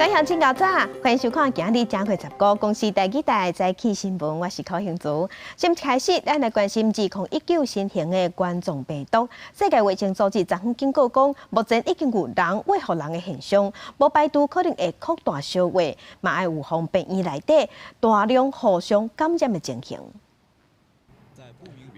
感谢请教早，欢迎收看今日正月19公司第几台早起新闻，我是高兴竹。先开始，咱来关心自COVID-19新型的冠状病毒。世界卫生组织昨昏警告讲，目前已经有人喂互人的现象，无排除可能会扩大烧化，嘛要预防病院内底大量互相感染的情形。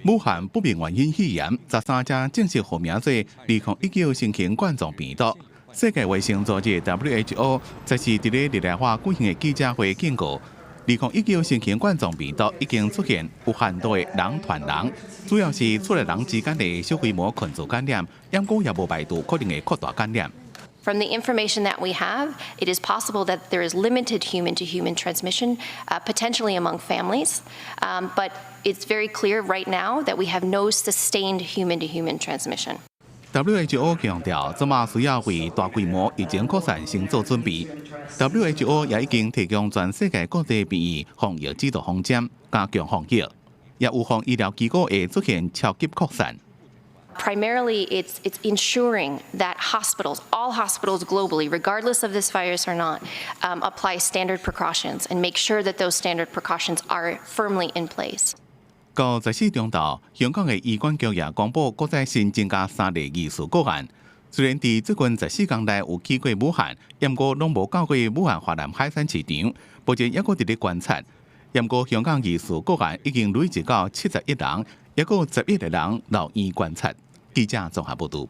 武汉不明原因肺炎，13家正式获名做2019新型冠状病毒。世界卫生组织 WHO 则是伫咧日内瓦举行的记者会警告，2019新型冠状病毒已经出现有限度的人传人，主要是出来人之间的小规模群组感染，不过也无排除可能会扩大感染。From the information that we have, it is possible that there is limited human-to-human transmission, potentially among families, but it's very clear right now that we have no sustained human-to-human transmission. WHO 强调，这嘛需要为大规模疫情扩散先做准备。WHO 也已经提供全世界各地病院防疫指导方针，加强防疫，也预防医疗机构会出现超级扩散。Primarily, it's ensuring that all hospitals globally, regardless of this virus or not, apply standard precautions and make sure that those standard precautions are firmly in place. 到14中昼，香港的医管局也公布，国再新增加3例疑似个案。虽然伫最近14天内有去过武汉，不过拢无到过武汉华南海鲜市场，目前还佫伫咧观察。不过香港疑似个案已经累积到71人，还佫11个人留院观察。记者综合报道。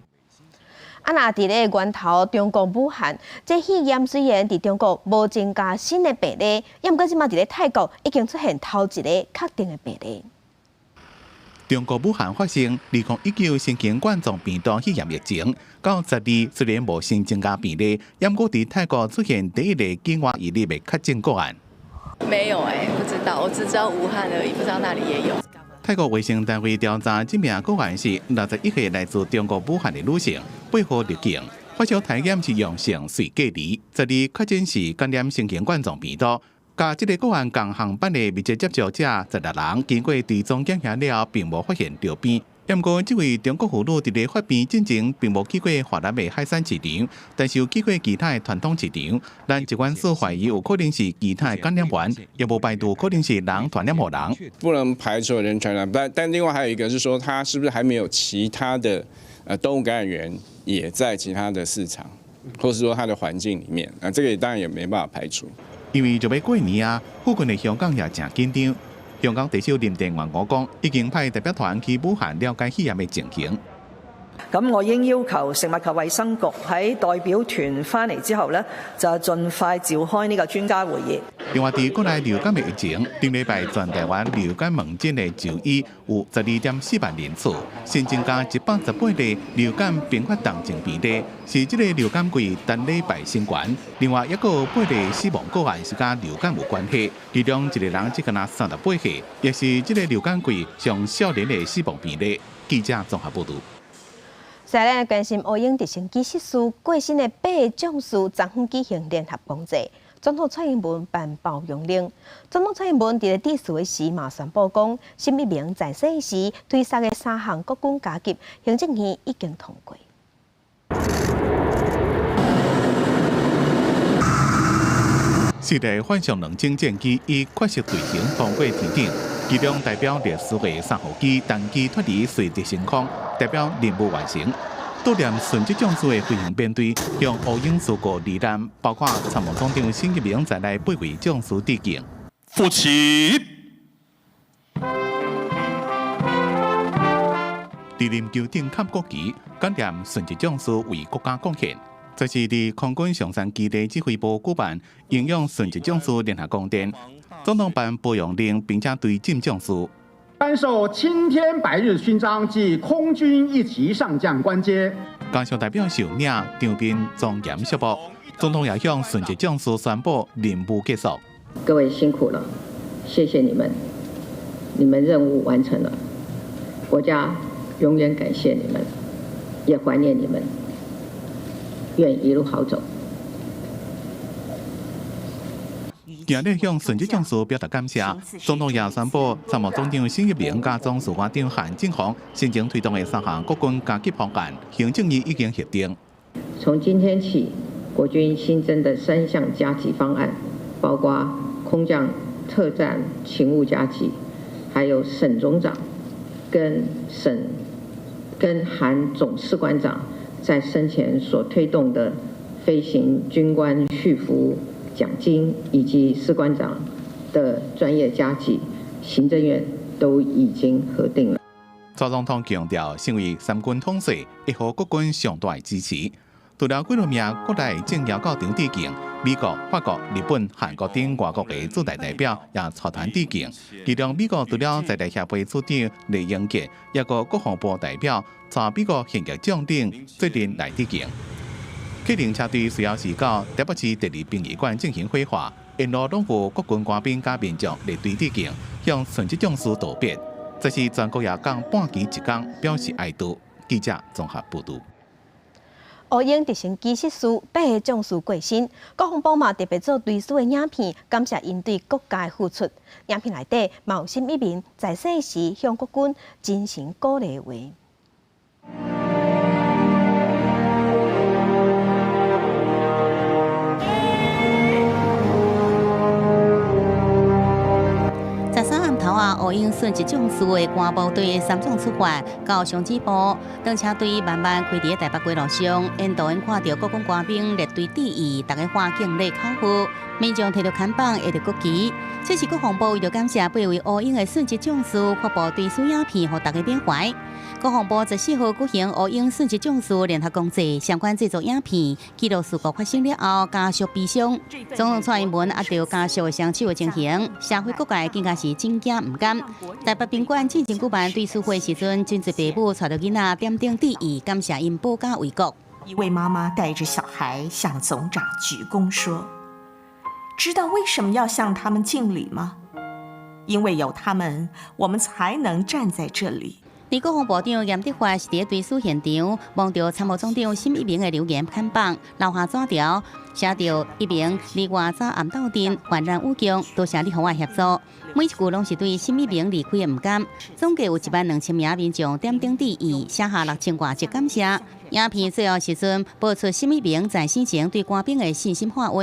那伫咧源头中国武汉，这肺炎虽然伫中国无增加新的病例，不过即马伫咧泰国已经出现头一个确定的病例。中国武汉发生2019新型冠状病毒肺炎疫情，到12虽然无新增加病例，不过伫泰国出现第一例境外移入的确诊个案。没有不知道，我只知道武汉而已，不知道哪里也有。泰国卫生单位调查这名个案是61岁来自中国武汉的女性，8号入境，发烧体检是阳性，随隔离，12确诊是感染新型冠状病毒。甲这个个案共航班的密切接触者16人，经过追踪检查了，并无发现着病。不过，这位中国妇女伫咧发病之前，并无去过华南的海鲜市场，但是有去过其他的传统市场。咱疾管署怀疑有可能是其他的感染源，也无排除可能是人传染给人。不能排除人传染，但另外还有一个是说，它是不是还没有其他的动物感染源也在其他的市场，或是说它的环境里面？这个当然也没办法排除。因为就要过年啊，附近的香港也真紧张。香港特首林郑月娥讲，已经派代表团去武汉了解肺炎的情形。咁我已經要求食物及衛生局喺代表團翻嚟之後呢，就盡快召開呢個專家會議。另外，喺國內流感的疫情，頂禮拜全台灣流感門診的就醫有12.4萬人次，新增加118例流感併發重症病例，是這個流感季單禮拜新高。另外，還有8例死亡個案是跟流感有關係，其中一個人只敢若38歲，也是這個流感季上少年的死亡病例。記者綜合報道。再来關心烏英直升機失事過身的8將士昨昏舉行聯合公祭，總統蔡英文頒布用令。總統蔡英文伫咧致辭時嘛宣布講，11名在世時推殺的3項國軍加級行政院已經通過。4台反向兩種戰機已確實隊形通過天頂，其中代表烈士的3號機單機脫離垂直升空，代表任務完成。悼念殉職將士的飛行編隊向烏英事故罹難，包括參謀總長沈一鳴在內8位將士致敬。副旗。在林球頂插國旗，感念殉職將士為國家貢獻。這是在空軍上山基地指揮部舉辦英勇殉職將士聯合公典，總統頒褒揚令，並且對贈將士。頒授青天白日勳章及空軍1級上將官階。感謝代表受領場邊莊嚴肅穆，總統也向殉職將士宣布任務結束。各位辛苦了，謝謝你們，你們任務完成了，國家永遠感謝你們，也懷念你們。願一路好走。今日向殉職將士表達感謝，總統也宣布參謀總長沈一鳴加總司令長韓正宏先前推動的3項國軍加級方案，行政院已經核定。從今天起，国军新增的3项加给方案，包括空降特战勤务加给，还有省总长跟韩总士官长在生前所推动的飞行军官续服奖金，以及士官长的专业加给，行政院都已经核定了。蔡总统强调，身为三军统帅，会予国军上大的支持。除了几多名国内政要到场致敬，美国、法国、日本、韩国等外国的驻台代表也出团致敬。其中，美国除了在台协会处长雷英杰，也有国防部代表带美国现役将领责任来致敬。客灵车队随后是到台北市第2殡仪馆进行火化，沿路拢有国军官兵甲民众列队致敬，向殉职将士道别。这是全国也讲半旗一岗，表示哀悼。记者综合报道。乌英执行机失事，8个将士过身。国防部嘛特别做追思的影片，感谢因对国家的付出。影片内底嘛有新一名在世时向国军真心鼓励的话。乌英顺一将士的官部队3种出发到上指部，当车队慢慢开伫台北街路上，沿途因看到国军官兵列队致意，大家欢敬礼口呼，民众摕着砍棒，握着国旗。这是国防部为着感谢8位乌英的顺职将士，发布追思影片，予大家缅怀。国防部14号举行乌英顺职将士联合公祭，相关制作影片，记录事故发生了后家属悲伤。总统蔡英文压着家属的双手的情形，社会各界更加是真惊唔甘。台北宾馆进行举办追思会时阵，真侪父母带着囡仔点灯致意，感谢因保家卫国。一位妈妈带着小孩向总长鞠躬说：“知道为什么要向他们敬礼吗？因为有他们，我们才能站在这里。”而国防部长严德发是伫追思现场，望到参谋总长新一鸣的留言看板，留下纸条，写着一鸣离外早暗斗阵，焕然武强，多谢你和我协助。每一句拢是对新一鸣离开的唔甘。总计有12000名民众点灯致意，写下6000多则感谢。影片最后时阵播出新一鸣在生前对官兵的信心话话。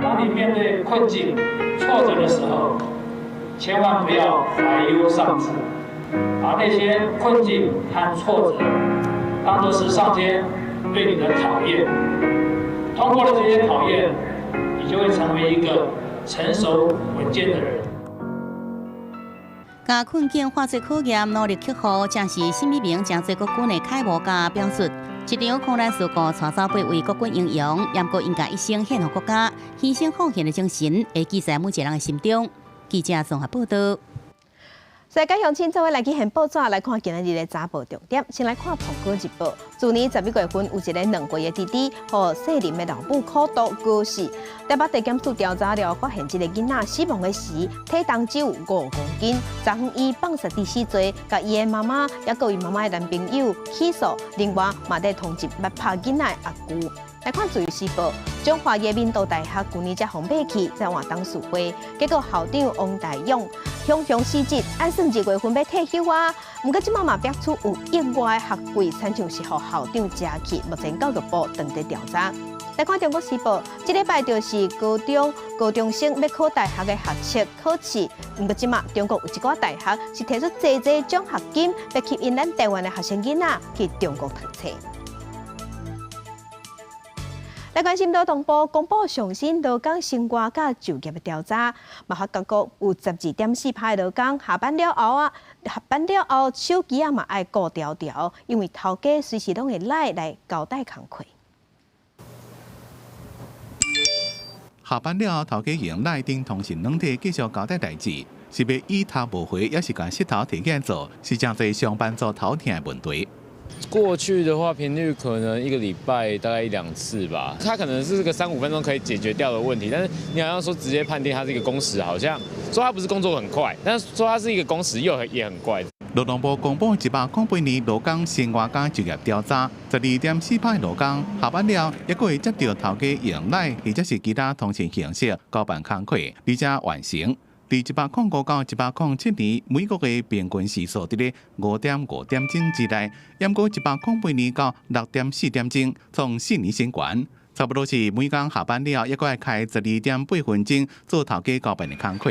当你面对困境、挫折的时候，千万不要怀忧丧志。把那些困境和挫折当作是上天对你的考验，通过了这些考验，你就会成为一个成熟稳健的人。把困境化作考验，努力克服，正是新一鸣将做国军的楷模甲表述。一场空难事故带走8位国军英雄，也过因家一生献予国家，牺牲奉献的精神，会记在每一个人的心中。记者综合报道。世界乡亲做伙来去现报纸来看今日的早报重点。先来看《澎湖日报》。去年11月份，有一个2岁的弟弟和细龄的老母苦毒过世。台北地检署调查了，发现这个囡仔死亡的时体重只有5公斤。查访伊放杀致死罪，甲伊的妈妈也告伊妈妈的男朋友起诉。另外，嘛在通缉捌拍囡仔的阿舅。来看《自由时报》，中华人民大学去年才封闭去，在活动示会，结果校长王大勇雄雄辞职，按算1月份要退休啊。不过即马嘛逼出有意外的学费，亲像是互校长借去，目前教育部正在调查。来看《中国时报》，这礼拜就是高中生要考大学的学测考试，不过即马中国有一寡大学是提出济奖学金，要吸引咱台湾的学生囡仔去中国读册。来关心到同步公布上新劳工生活甲就业的调查，马法各国有12.4%的劳工下班了后手机嘛爱顾调调，因为头家随时拢会来交代工课。下班了后，头家用赖顶通讯软体继续交代代志，是要以头无回，也是将膝头提起来做，是真侪上班族头疼的问题。过去的话，频率可能1个礼拜大概1-2次吧。它可能是个3-5分钟可以解决掉的问题，但是你好像说直接判定它是一个工时，好像说它不是工作很快，但是说它是一个工时也很怪。劳动部公布108年劳工生活甲就业调查，12.4%的劳工下班了，也会接到头家用赖或者是其他通讯形式交办工课，而且完成。在105到107年，每个月平均时数伫咧5.5钟之内，也过108年到6.4钟，从4年升悬。差不多是每天下班了，抑阁爱开12.8做头家交办的工课。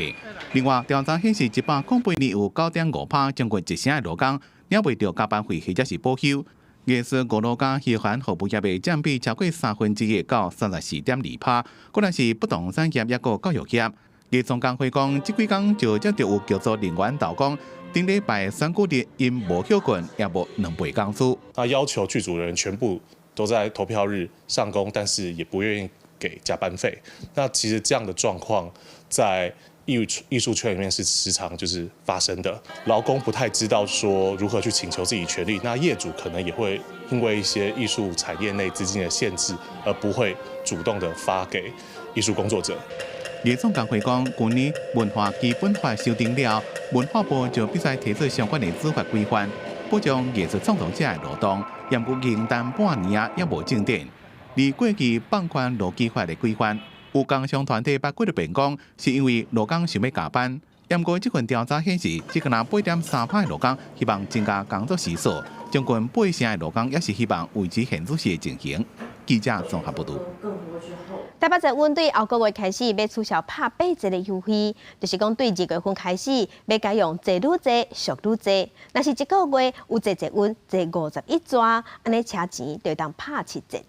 另外，调查显示108年有9.5%，将近1成的劳工领袂到加班费或者是补休。艺术娱乐家喜欢服务业的占比超过1/3到34.2%，果然是不动产业抑个教育业。艺总工会讲，这几天就接到有叫做人员投讲，顶礼拜选举日因无休困，也无2倍工资。那要求剧组人全部都在投票日上工，但是也不愿意给加班费。那其实这样的状况在艺术圈里面是时常就是发生的，劳工不太知道说如何去请求自己权利，那业主可能也会因为一些艺术产业内资金的限制，而不会主动的发给艺术工作者。艺总工会讲，去年文化基本法修订了，文化部就必须提出相关的执法规范，保障艺术创作者的劳动。也不经单半年也无进展。而过去放宽劳基法的规范，有工商团体把几日辩讲，是因为劳工想要加班。不过这份调查显示，只有8.3%的劳工希望增加工作时数，将近8成的劳工也是希望维持现时的情形。记者综合报道。台北捷运对后个月开始要取消拍8折的优惠，就是讲对2月份开始要改用坐愈坐、俗愈坐。若是1个月有坐捷运坐51转，安尼车钱就当拍7折。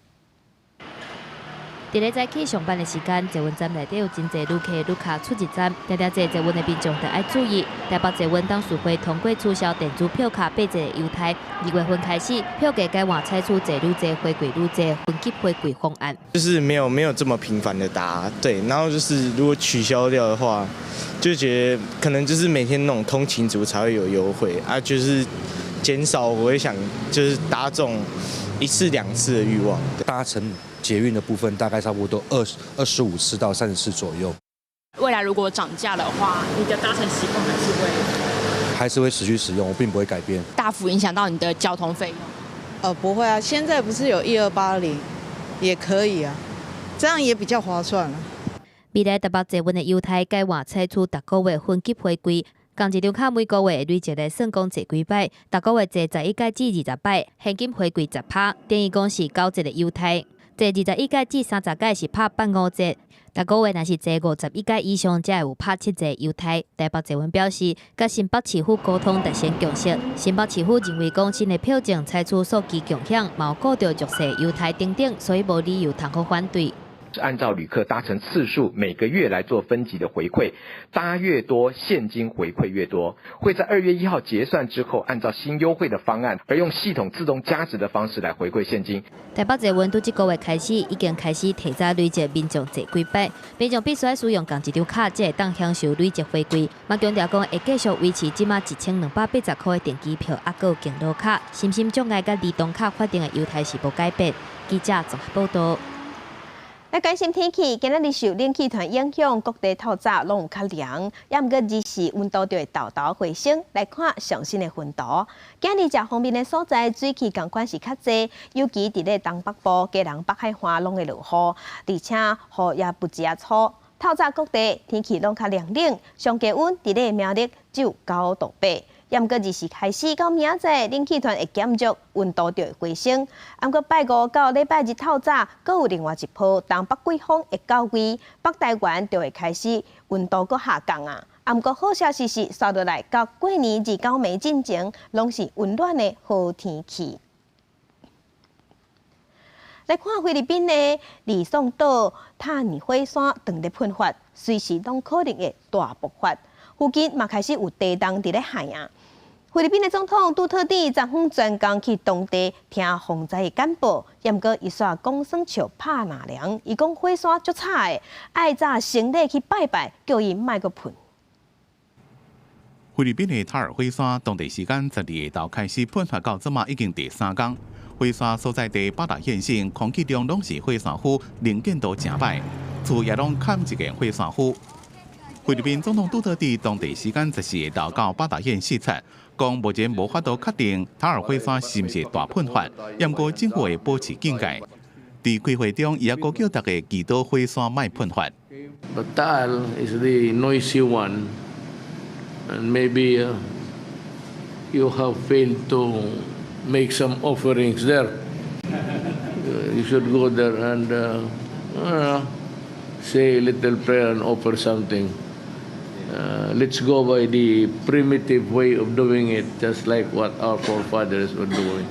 伫咧早起上班的时间，捷运站内底有真侪旅客、旅客出入站，定坐捷运的民众就要注意。台北捷运当续会通过取消电子票卡8折的优待，2月份开始票价改换采取坐愈坐、回归愈坐、分级回归方案。就是没有这么频繁的搭，对，然后就是如果取消掉的话，就觉得可能就是每天那种通勤族才会有优惠啊，就是减少我会想就是搭这种1次2次的欲望。搭乘捷运的部分大概差不多25次到30次左右。未来如果涨价的话，你的搭乘习惯还是会持续使用，我并不会改变。大幅影响到你的交通费用？不会啊，现在不是有1280，也可以啊，这样也比较划算啊。未来台北捷运的优待改换采取逐个月分级回归。共一张卡每个月累积来算讲坐几摆，逐个月坐11摆至20摆，现金回归10%，等于讲是9折的优待。坐21摆至30摆是拍85折，逐个月若是坐51摆以上，才会有拍7折优待。台北捷运表示，甲新北市府沟通达成共识，新北市府认为讲新的票证采取数据共享，嘛有顾到弱势优待等等，所以无理由通好反对。是按照旅客搭乘次数每个月来做分级的回馈，搭越多现金回馈越多，会在2月1号结算之后，按照新优惠的方案，而用系统自动加值的方式来回馈现金。台北捷运对这个月开始已经开始提早累积民众坐几摆，民众必须要使用共一张卡才会当享受累积回馈。嘛强调讲会继续维持即马1280块的电机票，还有行路卡、心心障碍甲儿童卡法定的优待是无改变。记者综合报道。来关心天气，今日受冷气团影响，各地透早拢有较凉，也毋过日时温度就会豆豆回升。来看上新的温度，今日这方面的所在水汽共款是较济，尤其伫咧东北部、基隆、北海岸拢会落雨，而且雨也不止粗。透早各地天气拢较凉冷，上低温伫咧苗栗只有9度8。也毋过日时开始到明仔载，冷气团会减弱，温度就会回升。毋过拜5到礼拜日透早，阁有另外一波东北季风会到位，北台湾就会开始温度阁下降啊。毋过好消息是，刷落来到过年至到暝进前，拢是温暖的好天气。来看菲律宾的李宋岛塔尼火山断裂喷发，随时拢可能会大爆发。附近嘛开始有地动伫咧海啊。菲律宾的总统杜特地昨昏专工去当地听洪灾的简报，也毋过伊煞讲算笑拍纳凉，伊讲火山足差的，爱早成礼去拜拜，叫伊莫阁喷。菲律宾的塔尔火山当地时间12日开始喷发到即马已经第3天。火山所在地8大县市空气中拢是火山灰，能见度诚歹，厝也拢盖一件火山灰。菲律宾总统杜特地当地时间14日到8大县视察，讲目前无法度确定塔尔火山是毋是大喷发，也毋过政府会保持警戒。伫开会中，伊也告叫大家祈祷火山莫喷发。But Taal is the noisy one, and maybe you have failed to make some offerings there. You should go there and say a little prayer and offer something. Let's go by the primitive way of doing it, just like what our forefathers were doing.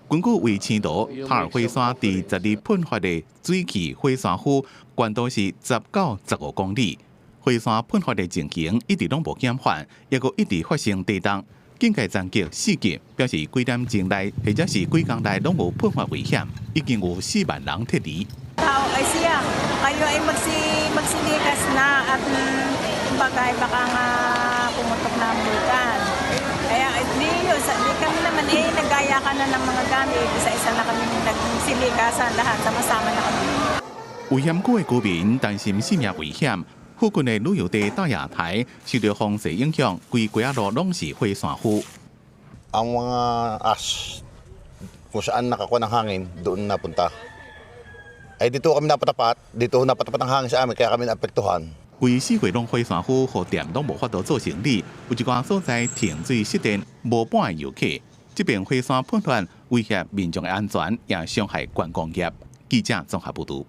根据卫星图，塔尔火山伫12喷发的水汽火山khu，高度是19-15公里。火山喷发的情形一直拢无减缓，也阁一直发生地动。警戒站级4级，表示几点钟内或者是几天内拢无喷发危险，已經有4萬人撤離。Tao ay siya, kayo ay magsilikas na at kumbaga baka nga pumutok na ang bulkan. Kaya di kami naman nagaya ka na ng mga gamit, isa-isa na kami nagsilikasan lahat, sama-sama na kami. 有險區的居民擔心性命危險，附近的旅遊地大雅台受到風勢影響，規條路攏是火山khu。Ang mga ash, kung saan nakakuha ng hangin, doon napunta. Ay dito kami napatapat, dito napatapat ang hangin sa amin, kaya kami naapektuhan. 规四回拢火山khu和店拢无法度做生意，有一寡所在停水熄電，无半个游客。这边火山喷发威胁民众的安全，也伤害观光业。记者综合报道。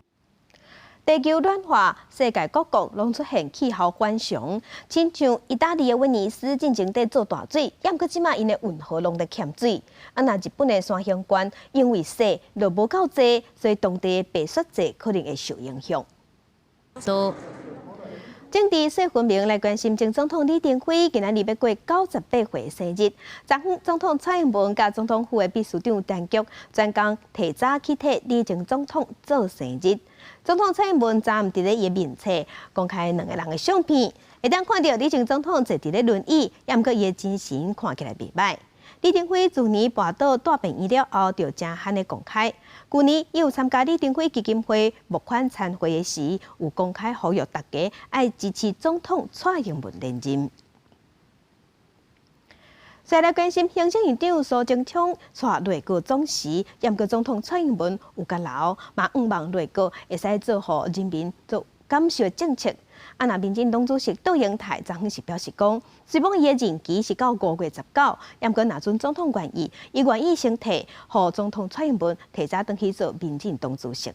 地球暖化，世界各国拢出现气候反常，亲像意大利的威尼斯进前在做大水，也毋过即马因的运河拢在欠水。那日本的山乡关因为雪落无够济，所以当地的白雪节可能会受影响。政治小分明来关心前总统李登辉今仔日要过98岁生日，昨昏总统蔡英文甲总统府的秘书长陈菊专工提早去替李前总统做生日。总统蔡英文昨暗伫咧伊面册公开两个人的相片，会当看到李前总统坐伫咧轮椅，也毋过伊的精神看起来袂歹。李登辉自年跋倒大病医了后，就正罕的公开。去年伊有参加李登辉基金会募款参会的时，有公开呼吁大家爱支持总统蔡英文连任。再来关心行政院长苏贞昌带内阁总辞，也毋过总统蔡英文有甲留，嘛希望内阁会使做好人民做感受政策。那民进党主席杜英泰昨昏是表示讲，虽然伊的任期是到5月19，也毋过若准总统愿意，伊愿意先替，互总统蔡英文提早登去做民进党主席。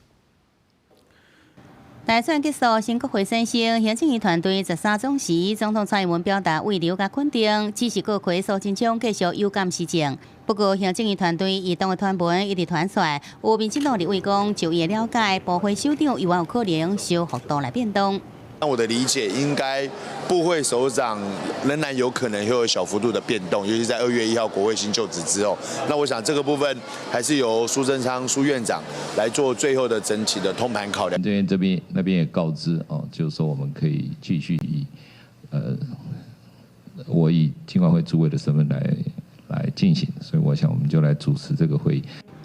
大选结束，新国会产生，行政院团队13总辞，总统蔡英文表达慰留甲肯定，支持国会苏贞昌继续有感施政。不过，行政院团队移动的团文一直传出，有民进党立委讲，就伊了解，部会首长有可能小幅度来变动。那我的理解，应该部会首长仍然有可能会有小幅度的变动，尤其在2月1号国会新就职之后。那我想这个部分还是由苏贞昌苏院长来做最后的整体的通盘考量。这边那边也告知哦，就是说我们可以继续以我以金管会主委的身份来进行，所以我想我们就来主持这个会议。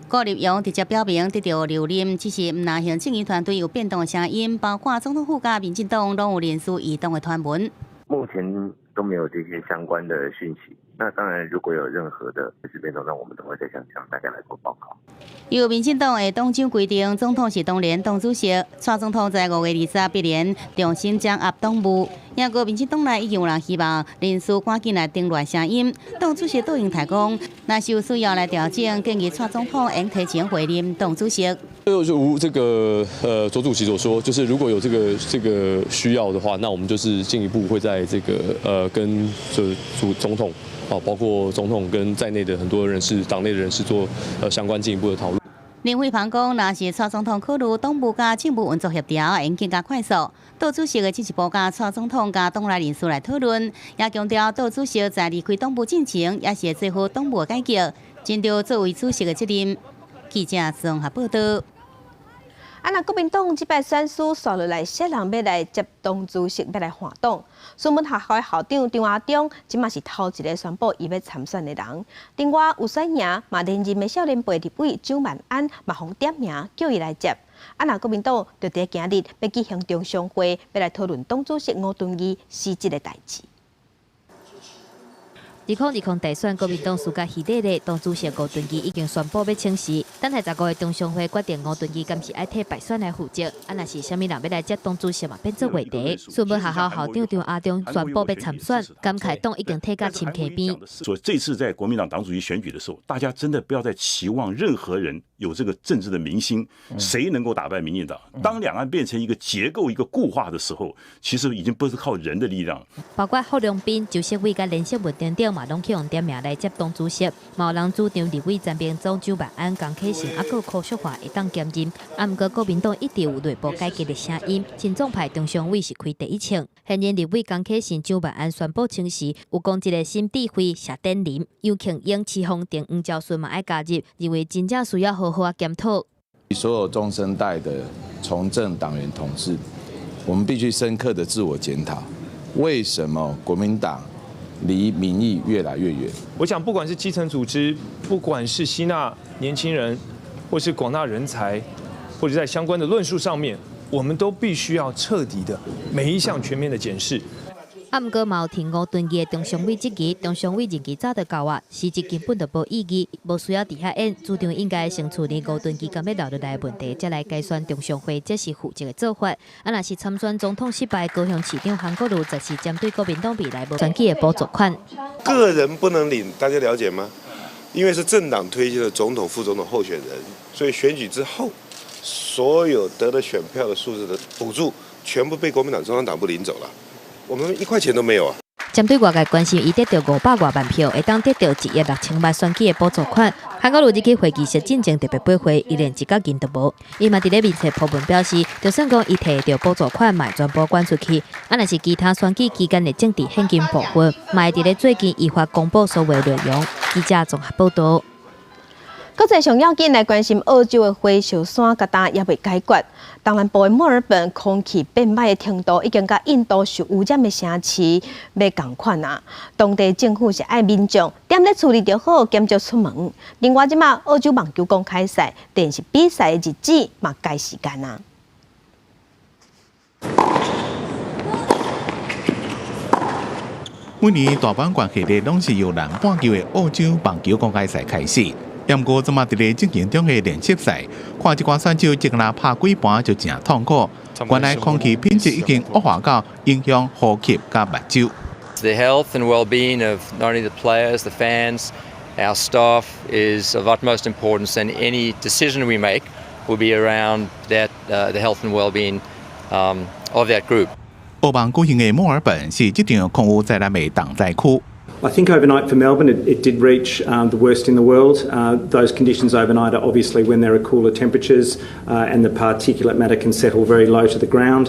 顾立勇直接表明得到留任，只是唔拿行政院团队有变动的声音，包括总统府甲民进党拢有联署移动的团文。目前都没有这些相关的讯息。那当然，如果有任何的政治变动，那我们都会再向大家来做报告。由民进党的党章规定，总统是当然党主席，蔡总统在5月28必然重新掌握党务。也个民进党内已经有人希望人事赶紧来定乱声音。党主席杜英泰讲，若是有需要来调整，建议蔡总统应提前回任党主席。就如这个左主席所说，就是如果有这个需要的话，那我们就是进一步会在这个跟总统包括总统跟在内的很多人士、党内的人士做相关进一步的讨论。林慧芳讲，若是蔡总统考虑党务甲政务运作协调，应更加快速。党主席的支持部甲蔡总统甲党内人士来讨论，也强调党主席在离开党务进程，也是做好党务改革，尽到作为主席的责任。记者综合报道。那国民党这摆选书刷落来，些人要来接党主席，要来换党。孙文学校校长张亚中，即嘛是头一个宣布伊要参选的人。另外有选赢嘛连任的少年辈立委蒋万安，嘛互点名叫伊来接。那国民党就伫今日要举行中常会，要来讨论党主席吴敦义辞职的代志。2020大选，国民党输甲喜地的党主席吴敦义已经宣布要请辞。等下15个中常会决定吴敦义敢是爱替败选来负责。若是虾米人要来接党主席嘛，变做话题。孙文学校校长张亚中宣布要参选，感慨党已经退到深溪边。所以这次在国民党党主席选举的时候，大家真的不要再期望任何人有这个政治的民心，谁能够打败民进党？当两岸变成一个结构、一个固化的时候，其实已经不是靠人的力量。包括霍良斌、周锡伟甲连胜文等等嘛，拢去用点名来接党主席。嘛有人主张立委陈明忠、周万安、江启臣，还有柯淑华会当兼任。啊，不过国民党一直有内部改革的声音，亲中派中常委是开第一枪。现任立委江启臣、周万安宣布请辞，有讲一个新智慧谢典林、尤庆英、齐宏等黄教授嘛爱加入，认为真正需要好好检讨。所有中生代的从政党员同志，我们必须深刻的自我检讨，为什么国民党离民意越来越远？我想，不管是基层组织，不管是吸纳年轻人，或是广纳人才，或者在相关的论述上面，我们都必须要彻底的每一项全面的检视。啊，不过嘛有提5吨的中常委质疑，中常委任期早就到啊，实质根本就无意义，无需要伫遐演，主张应该先处理5吨期间要留落来的问题，再来改选中常会，这是负责的做法。啊，若是参选总统失败，高雄市长韩国瑜则是针对国民党未来无选举的补助款。个人不能领，大家了解吗？因为是政党推荐的总统、副总统候选人，所以选举之后，所有得了选票的数字的补助，全部被国民党中央党部领走了。我们1块钱都没有啊！针对外界关心，伊得到500多万票，会当得到1亿6000万选举的补助款。韩国瑜日去会议室进前特别驳回，伊连一角银都无。伊嘛伫咧面册铺文表示，就算讲伊摕到补助款，嘛全部捐出去。啊，若是其他选举期间的政治现金部分，嘛会伫咧最近依法公布所有内容。记者综合报道。国际上要紧来关心澳洲的火烧山疙瘩也未解决。东南部的墨尔本空气变歹的程度已经甲印度受污染的城市要同款啊！当地政府是爱民众踮咧厝里就好，减少出门。另外，即马澳洲网球公开赛电视比赛的日子嘛改时间啊！每年大阪关系列拢是由南半球的澳洲网球公开赛开始。不过，即马伫咧进行中的练习赛，看一寡选手一个拍几盘就真痛苦。原来空气品质已经恶化到影响呼吸甲目睭。The health and well-being of not only the players, the fans, our staff is of utmost importance, and any decision we make will be around that the health and well-being of that group. 澳网举行的墨尔本是这场空污灾难的重灾区。I think overnight for Melbourne, it did reach the worst in the world. Those conditions overnight are obviously when there are cooler temperatures and the particulate matter can settle very low to the ground.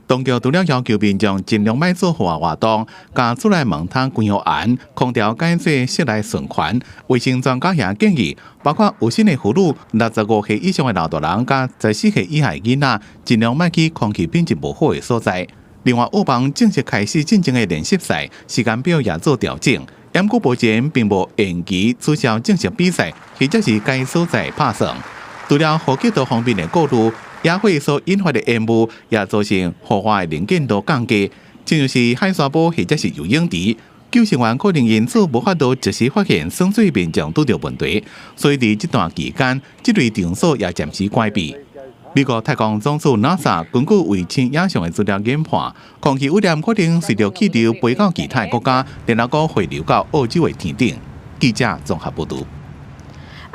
当局除了要求民众尽量莫做户外活动，加出来门窗关好严，空调改做室内循环。卫生专家也建议，包括有新的妇女、65岁以上的老大人、加14岁以下的囡仔，尽量莫去空气品质不好的所在。另外，澳网正式开始进行的练习赛时间表也做调整，不过目前并无延期取消正式比赛，或者是该所在拍算。除了呼吸道方面的顾虑，野火所引发的烟雾也造成火化的能见度降低，正如是海沙堡或者是游泳池，救生员可能因此无法度及时发现深水面上拄到问题，所以在这段期间，这类场所也暂时关闭。美国太空总署 NASA 根据卫星影像的资料研判，空气污染可能随着气流飞到其他国家，然后回流到澳洲的天顶。记者综合报道。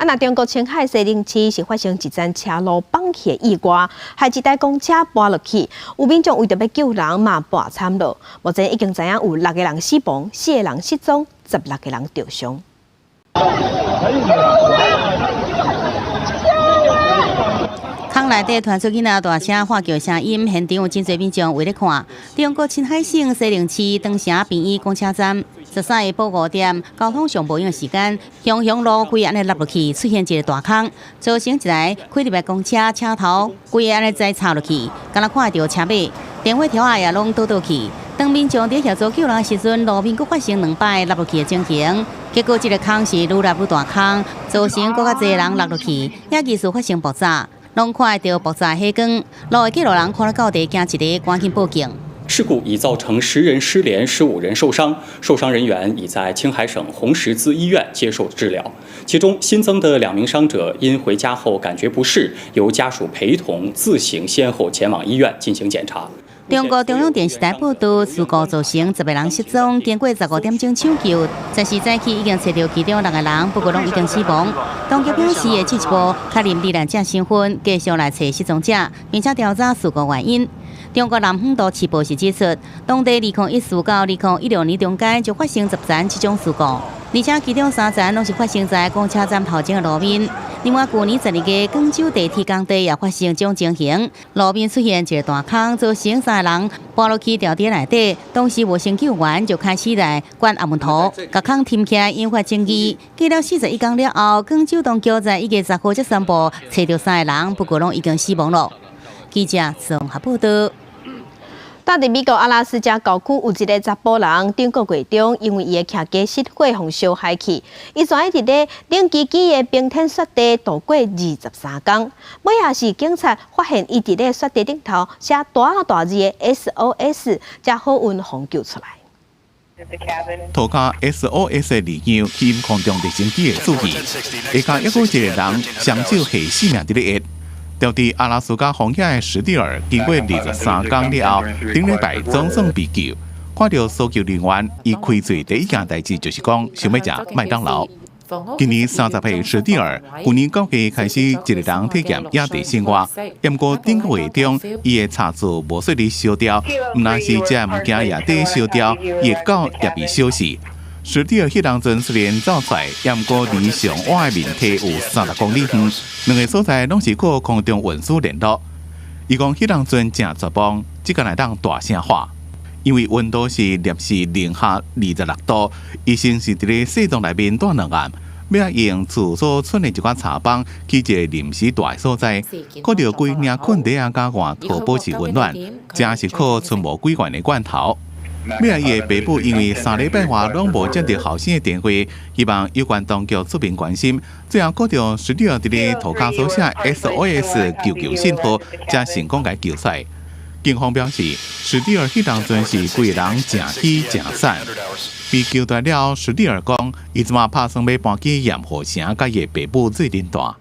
那中国青海西宁市是发生一站车路放弃的意外，害一台公车滑落去，有民众为着要救人嘛跋惨了。目前已经知影有6个人死亡，4个人失踪，16个人受伤。巷内底传出囡仔大声喊叫声音，现场有真侪民众围咧看。中国青海省西宁市长城平医公车站13下晡5点，交通上无用的时间，雄雄路规安尼落落去，出现一个大坑，造成一台开入来公车车头规安尼再插落去，敢若看到车尾、电话条也拢倒去。当民众伫协助救人的时阵，路面佫发生2摆落落去的情形，结果这个坑是愈来愈大坑，造成佫较侪人落落去，也技术发生爆炸。拢看到爆炸黑光，路的几路人看到到底，惊一个赶紧报警。事故已造成10人失联，15人受伤，受伤人员已在青海省红十字医院接受治疗。其中新增的2名伤者因回家后感觉不适，由家属陪同自行先后前往医院进行检查。中国中央电视台报道，事故造成10个人失踪，经过15点钟抢救，10时早起已经找到其中6个人，不过拢已经死亡。当局表示，会进一步确认罹难者身份，继续来找失踪者，并且调查事故原因。中国南方都市报是指出，当地2014到2016年中间就发生10件这种事故，而且其中3件拢是发生在公车站头前的路面。另外，去年12月，广州地铁工地也发生这种情形，路面出现一个大坑，造成3个人跌落去吊底内底，当时无成救援就开始来灌阿门头，把坑填起来，引发争议。过了41天了后，广州当局在1月10号才宣布找到3个人，不过拢已经死亡了。记者综合报道。在美国阿拉斯加郊区有一个查甫人，顶个月中因为伊的骑机失火互烧害去，伊全伫咧冷机机的冰天雪地度过23天。尾也是警察发现伊伫咧雪地顶头写大字的 SOS， 才好运互救出来。涂骹 SOS 的字样因空中直升机的注意，下骹还有一个人双手下性命伫咧压。调伫阿拉斯加荒野的史蒂尔，经过23天了后，顶礼拜总算被救。看到搜救人员，伊开嘴第一件代志就是讲想要食麦当劳。今年30岁史蒂尔，去年9月开始一个人体验野地生活，不过顶个月中，伊的叉子无说哩烧掉，毋但是这物件野地烧掉，伊的狗也被烧死。史蒂尔迄当阵虽然走出来，也毋过离上岸的面体有30公里远，两个所在拢是靠空中运输联络。伊讲迄当阵真绝望，只敢来当大声喊，因为温度是摄氏零下26度，医生是伫咧雪洞内面待2晚，要用自所剩的一寡茶帮去一个临时大的所在，靠着规领困地啊甲外套保持温暖，正是靠存无几罐的罐头。尾仔伊的爸母因为3礼拜外拢无接到后生的电话，希望有关当局出面关心。最后靠着史蒂尔伫咧涂骹所写 SOS 求信号，才成功甲救出来。警方表示，史蒂尔迄当阵是规个人正起正散。被救出来了，史蒂尔讲，伊即马打算要搬去盐湖城，甲伊的爸母做阵大。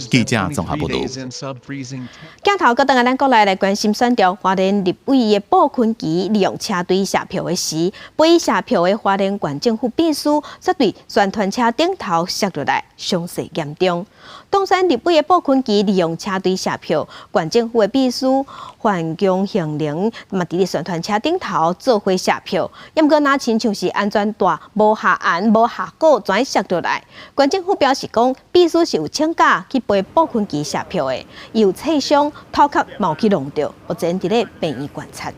记者综合报道。镜头搁等下咱过来关心选调花莲立委的布坤基利用车队下票的时，被下票的花莲县政府秘书则对宣传车顶头摔落来，伤势严重。当选立委的布坤基利用车队下票，县政府的秘书范江行玲嘛伫咧宣传车顶头做伙下票，也毋过那亲像是安全带无下鞍无下鼓，全摔落来。县政府表示讲，秘书是有请假去陪布坤基下票的，伊有刺伤，头壳嘛有去弄到，目前伫咧病院观察。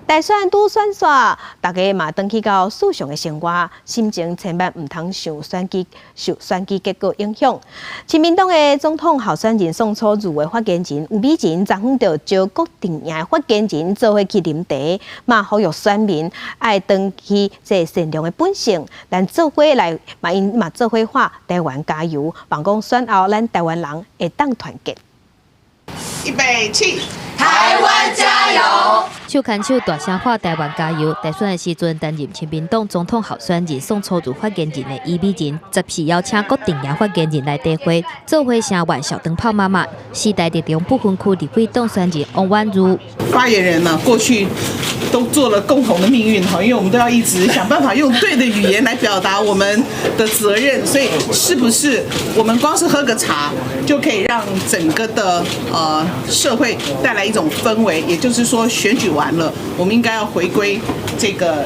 大选拄选煞，大家嘛登去到世上的生活，心情千万唔通受选举结果影响。亲民党的总统候选人宋楚瑜的发言人吴美琴昨昏就招国定营的发言人做伙去啉茶，嘛呼吁选民爱登去这善良的本性，咱做伙来嘛做伙喊台湾加油，望讲选后咱台湾人会当团结。预备起，台湾加油！手牵手大声喊台湾加油！大选的时阵，担任亲民党总统候选人宋楚瑜发言人的伊美琴，则是邀请国定营发言人来茶会，做伙声援小灯泡妈妈。时代力量不分区立委当选人王婉如发言人呢，过去都做了共同的命运哈，因为我们都要一直想办法用对的语言来表达我们的责任，所以是不是我们光是喝个茶就可以让整个的社会带来一种氛围？也就是说，选举完了，我们应该要回归这个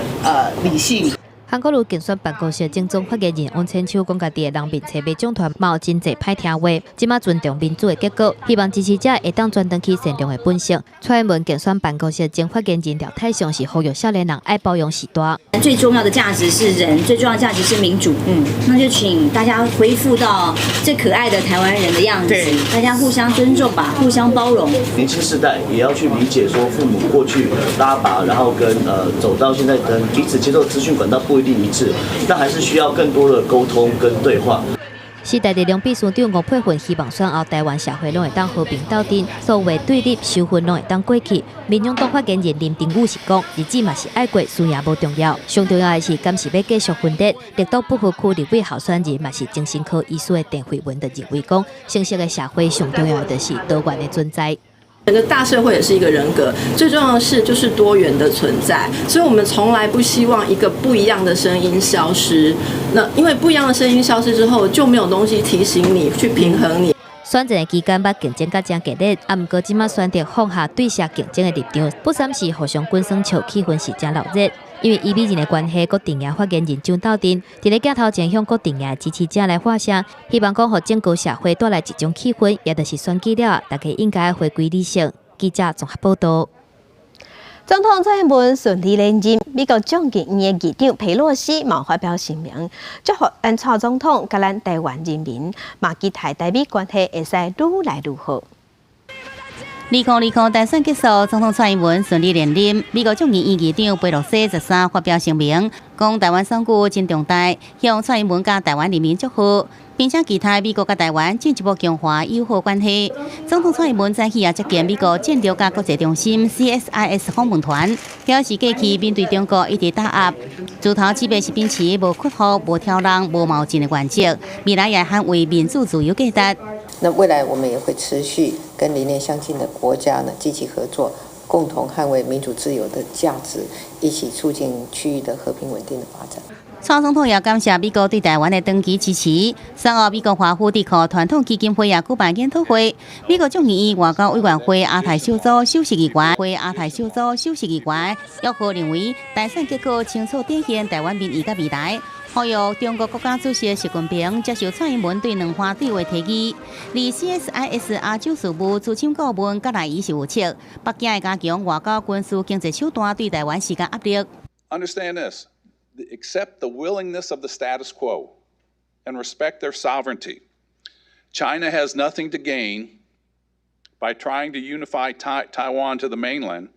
理性。韩国瑜竞选办公室正总发言人王千秋讲，家己的人民车马奖团嘛有真侪歹听话，即马尊重民主的结果，希望支持者会当转登去善良的本性。蔡英文竞选办公室前发言人廖泰雄是呼吁少年人爱包容时代。最重要的价值是人，最重要的价值是民主。那就请大家恢复到最可爱的台湾人的样子，大家互相尊重吧，互相包容。年轻世代也要去理解说，父母过去拉拔，然后跟走到现在，可能彼此接受资讯管道不一定一致，但还是需要更多的沟通跟对话。时代力量秘书长吴佩云希望选后台湾社会拢会当和平斗阵，所谓对立仇恨拢会当过去。民众党发言人林丁武是讲，日子嘛是爱过，输赢无重要，上重要的是敢是要继续分裂。立党不分区立委候选人嘛是精神科医师的陈慧文就认为讲，成熟的社会上重要的就是多元的存在。整个大社会也是一个人格，最重要的是就是多元的存在，所以我们从来不希望一个不一样的声音消失。那因为不一样的声音消失之后，就没有东西提醒你去平衡你。选战期间，捌竞争甲真激烈，啊，毋过即马选择放下对下竞争的立场，不三是互相滚酸笑，气氛是真热热。因为1比2的关系，各定发言人上斗阵，伫咧镜头前向各定支持者来发声，希望讲互整个社会带来一种气氛，也就是选举了，大家应该回归理性。记者综合报道。总统蔡英文顺利连任，美国众议院的议长佩洛西嘛发表声明，祝福咱蔡总统甲咱台湾人民，嘛期待台美关系会使愈来愈好。2020大选结束，总统蔡英文顺利连任。美国众议院议长佩洛西13发表声明，讲台湾选举真重大，向蔡英文甲台湾人民祝福，并且期待美国甲台湾进一步强化友好关系。总统蔡英文早起也接见美国战略甲国际中心 CSIS 访问团，表示过去面对中国一直打压，自头只被是秉持无屈服、无挑釁、无冒进的原则，未来也捍卫民主自由价值。那未来我们也会持续跟理念相近的国家呢积极合作，共同捍卫民主自由的价值，一起促进区域的和平稳定的发展。蔡总统也感谢美国对台湾的长期支持。3号，美国华府智库传统基金会也举办研讨会，美国众议院外交委员会亚太小组首席议员约翰认为，大选结果清楚展现台湾民意甲未来。呼吁中国国家主席习近平接受蔡英文对两岸对话提议。而 CSIS 亚洲事务资深顾问甲赖伊是有测，北京会加强外交、军事、经济手段对台湾施加压力。Understand this: accept the willingness of the status quo and respect their sovereignty. China has nothing to gain by trying to unify Taiwan to the mainland.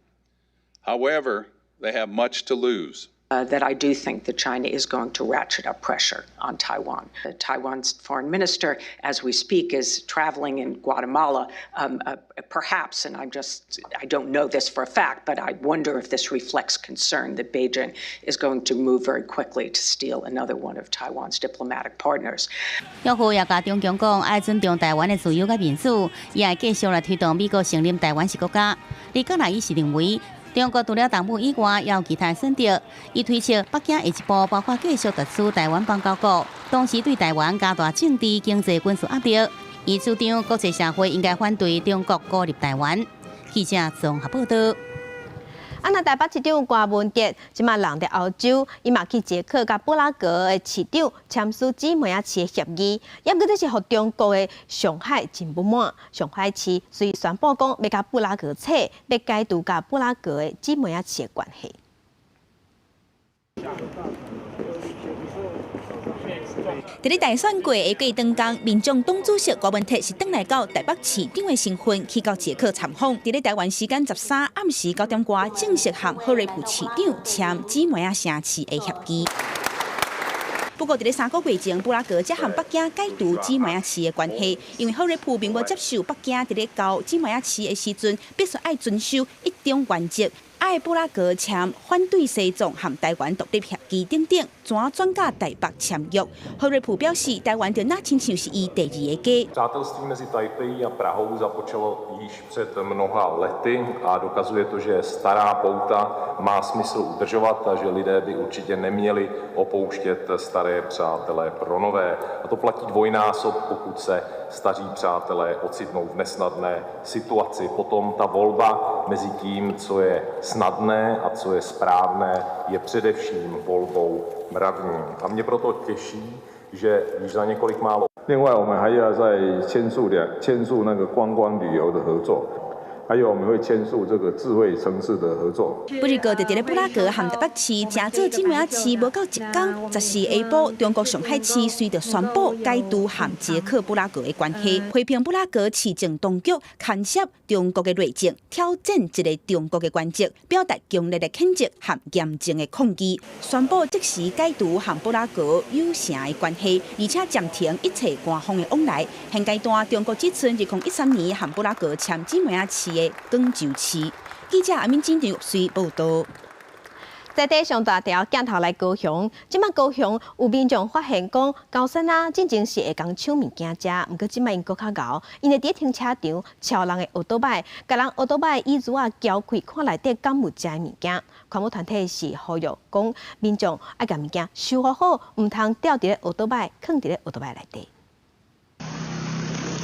However, they have much to lose. That I do think that China is going to ratchet up pressure on Taiwan. Taiwan's foreign minister, as we speak, is traveling in Guatemala, perhaps, and I don't know this for a fact, but I wonder if this reflects concern that Beijing is going to move very quickly to steal another one of Taiwan's diplomatic partners. 约翰也甲中共讲，爱尊重台湾的自由甲民主，也会继续来推动美国承认台湾是国家。李格莱伊是认为，中国除了党部以外，也有其他选择。伊推测北京下一步包括继续特殊台湾邦交国，同时对台湾加大政治、经济、军事压力。伊主张国际社会应该反对中国孤立台湾。记者综合报道。那台北市长郭文哲即马人伫欧洲，伊嘛去捷克甲布拉格的市长签署姊妹仔市的协议，也搁就是互中国的上海真不满。上海市虽宣布讲要甲布拉格扯，要解除甲布拉格的姊妹仔市的关系。伫咧大选过的过当天，民众党主席郭文哲是转来到台北市长的身份去到捷克参访。伫咧台湾时间13暗时9点多，正式和赫瑞普市长签姊妹仔城市的协议。不过，伫咧3个月前，布拉格才和北京解除姊妹仔市的关系，因为赫瑞普并无接受北京伫咧交姊妹仔市的时阵，必须爱遵守一种原则。爱布拉格签反对西藏和台湾独立协议等等，全转甲台北签约。赫瑞普表示，台湾就那亲像是伊第二个家。Přátelství mezi Taipei a Prahou započalo již před mnoha lety a dokazuje to, že stará pouta má smysl udržovat a že lidé by určitě neměli opouštět staré přátelé pro nové. A to platí dvojnásob, pokud se staří přátelé ocitnou v nesnadné situaci. Potom ta volba mezi tím, co je snadné a co je správné, je především volbou mravní. A mě proto těší, že již za několik málo. 另外，我们还要再签署那个观光旅游的合作。还有我们会签署这个智慧城市的合作。不过，就伫咧布拉格和台北市正做姊妹仔市，无到1天，14下晡，中国上海市随着宣布解除和捷克布拉格的关系，批评布拉格市政当局干涉中国的内政，挑战一个中国的原则，表达强烈的谴责和严正的抗议，宣布即时解除和布拉格友城的关系，而且暂停一切官方的往来。现阶段，中国只存2013年和布拉格签姊妹仔市。广州市记者阿敏金场随报道。在地上大条镜头来高雄，即摆高雄有民众发现讲，高山啊，进前是会讲抢物件食，毋过即摆因搁较敖，因会伫停车场超人的奥多摆，甲人奥多摆椅子啊撬开，看内底敢有食的物件。环保团体是呼吁讲，民众爱甲物件收好好，毋通吊伫咧奥多摆，放伫咧奥多摆内底。